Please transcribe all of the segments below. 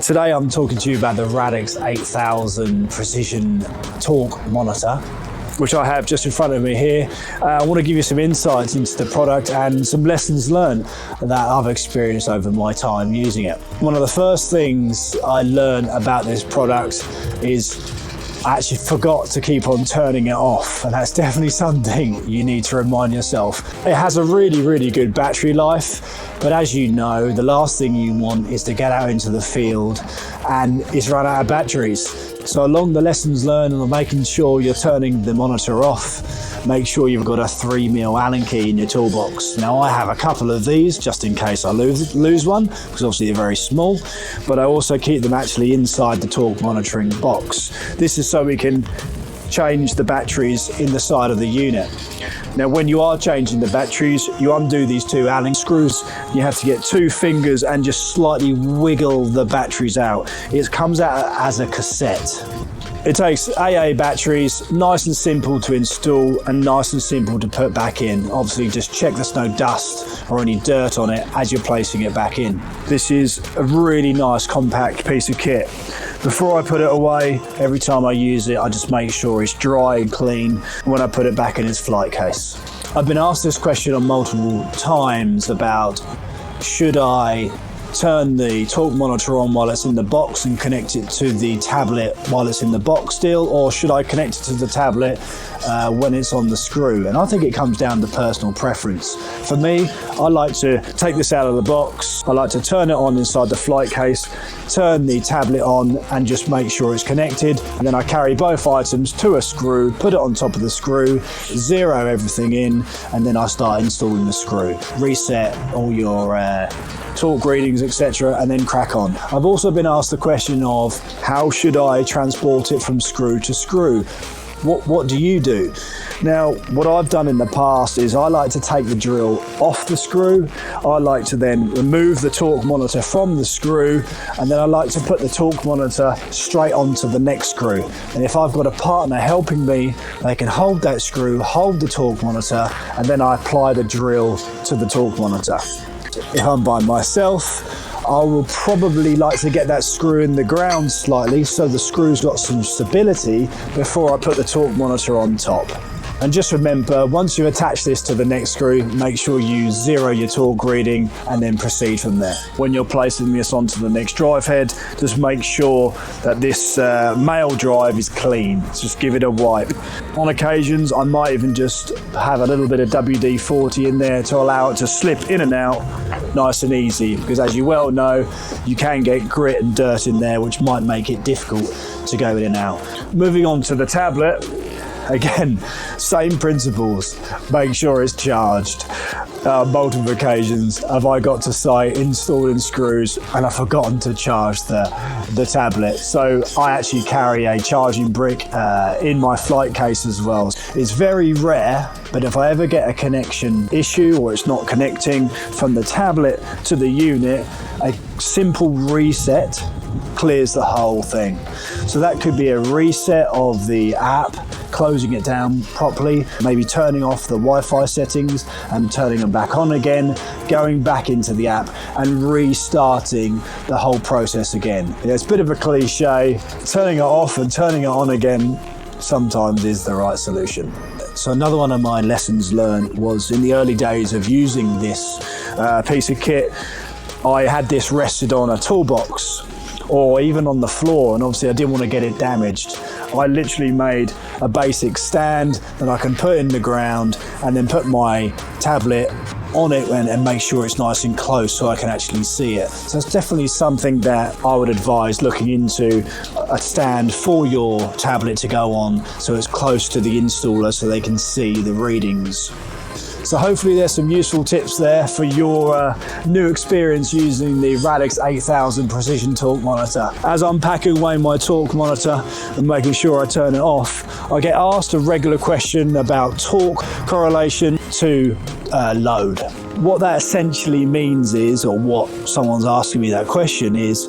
Today I'm talking to you about the RADIX 8000 precision torque monitor, which I have just in front of me here. I want to give you some insights into the product and some lessons learned that I've experienced over my time using it. One of the first things I learned about this product is I actually forgot to keep on turning it off, and that's definitely something you need to remind yourself. It has a really good battery life, but as you know, the last thing you want is to get out into the field and it's run out of batteries. So along the lessons learned and making sure you're turning the monitor off, make sure you've got a 3mm Allen key in your toolbox. Now I have a couple of these just in case I lose one, because obviously they're very small, but I also keep them actually inside the torque monitoring box. This is so we can change the batteries in the side of the unit. Now when you are changing the batteries, you undo these two Allen screws. You have to get 2 fingers and just slightly wiggle the batteries out. It comes out as a cassette. It takes AA batteries, nice and simple to install and nice and simple to put back in. Obviously just check there's no dust or any dirt on it as you're placing it back in. This is a really nice compact piece of kit. Before I put it away, every time I use it, I just make sure it's dry and clean when I put it back in its flight case. I've been asked this question on multiple times about should I turn the torque monitor on while it's in the box and connect it to the tablet while it's in the box still, or should I connect it to the tablet when it's on the screw? And I think it comes down to personal preference. For me, I like to take this out of the box, I like to turn it on inside the flight case, turn the tablet on and just make sure it's connected, and then I carry both items to a screw, put it on top of the screw, zero everything in, and then I start installing the screw. Reset all your torque readings, etc., and then crack on. I've also been asked the question of how should I transport it from screw to screw? What do you do? Now, what I've done in the past is I like to take the drill off the screw. I like to then remove the torque monitor from the screw, and then I like to put the torque monitor straight onto the next screw. And if I've got a partner helping me, they can hold that screw, hold the torque monitor, and then I apply the drill to the torque monitor. If I'm by myself, I will probably like to get that screw in the ground slightly so the screw's got some stability before I put the torque monitor on top. And just remember, once you attach this to the next screw, make sure you zero your torque reading and then proceed from there. When you're placing this onto the next drive head, just make sure that this male drive is clean. Just give it a wipe. On occasions, I might even just have a little bit of WD-40 in there to allow it to slip in and out nice and easy, because as you well know, you can get grit and dirt in there, which might make it difficult to go in and out. Moving on to the tablet. Again, same principles. Make sure it's charged. Multiple occasions have I got to site installing screws and I've forgotten to charge the tablet. So I actually carry a charging brick in my flight case as well. It's very rare, but if I ever get a connection issue or it's not connecting from the tablet to the unit, a simple reset clears the whole thing. So that could be a reset of the app, closing it down properly, maybe turning off the Wi-Fi settings and turning them back on again, going back into the app and restarting the whole process again. Yeah, it's a bit of a cliche. Turning it off and turning it on again sometimes is the right solution. So another one of my lessons learned was in the early days of using this piece of kit, I had this rested on a toolbox or even on the floor, and obviously I didn't want to get it damaged. I literally made a basic stand that I can put in the ground and then put my tablet on it and make sure it's nice and close so I can actually see it. So it's definitely something that I would advise looking into, a stand for your tablet to go on so it's close to the installer so they can see the readings. So hopefully there's some useful tips there for your new experience using the RADIX 8000 precision torque monitor. As I'm packing away my torque monitor and making sure I turn it off, I get asked a regular question about torque correlation to load. What that essentially means is, or what someone's asking me that question is,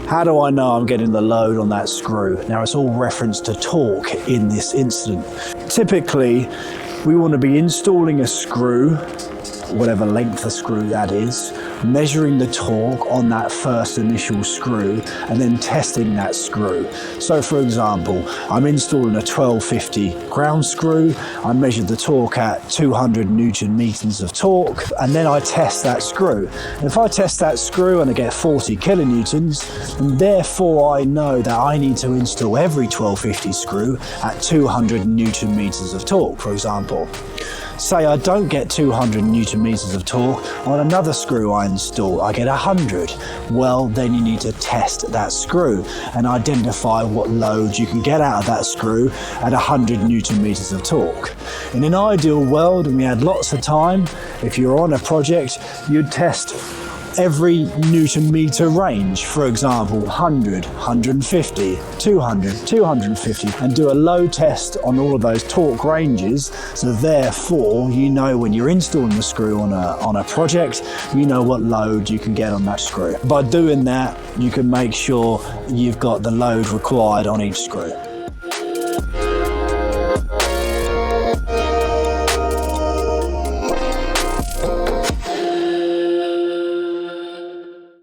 how do I know I'm getting the load on that screw? Now it's all reference to torque in this incident. Typically, we want to be installing a screw whatever length of screw that is, measuring the torque on that first initial screw, and then testing that screw. So for example, I'm installing a 1250 ground screw, I measured the torque at 200 Newton meters of torque, and then I test that screw. And if I test that screw and I get 40 kilonewtons, and therefore I know that I need to install every 1250 screw at 200 Newton meters of torque, for example. Say I don't get 200 Newton meters of torque on another screw I install, I get 100. Well, then you need to test that screw and identify what load you can get out of that screw at 100 Newton meters of torque. In an ideal world, and we had lots of time, if you're on a project, you'd test every Newton meter range, for example 100, 150, 200, 250, and do a load test on all of those torque ranges, so therefore you know when you're installing the screw on a project, you know what load you can get on that screw. By doing that, you can make sure you've got the load required on each screw.